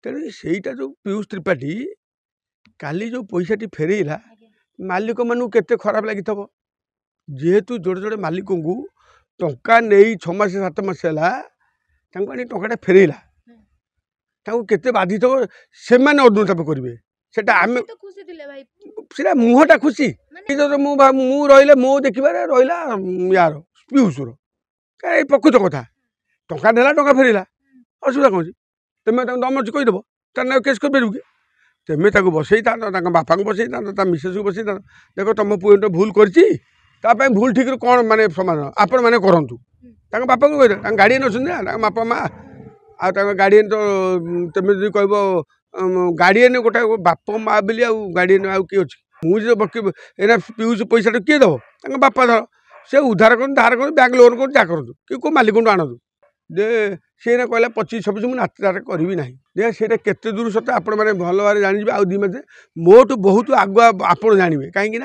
तेणु सेटा जो पीयूष त्रिपाठी काली जो पैसाटी फेरैला मालिक मानू केते खराब लगी जेहेतु जोड़े जोड़े मालिक को टंका नहीं 6 मास 7 मास है टंका फेरैला केते बाधि थो से अनुताप करेंगे सेटा आम सीटा मुहटा खुशी मु रही मो देखिबार रहा यार पीयूषर कहीं प्रकृत कथा टंका देला टंका फेरैला असुविधा कौन तुम्हें दम अच्छी कहीदेव तार केस कर कि तुम्हें बसई था बापा को बसई था मिसेस को बसई था देख तुम पुओ भूल कर भूल ठीक कौन माने समाधान आपण मैंने करूँ बापा को कहीदे गार्डियन अच्छा बापा माँ आ गार्डियन तो तुम जो कह गार्डियन गोटे बाप माँ बोली गार्डियन आउ किए अच्छे मुझे एना पीयूष पैसा किए दब बापा धर से उधार कर धार कर बैंक लोन कर जा करूँ कि कोई मालिक आणु दे सी कहला 25-26 मुझे नातार करी ना दे से केते दूर सत्य आपण मैंने भल भाव जानी आउ दी मत मोटू बहुत आगुआ आप जानवे कहीं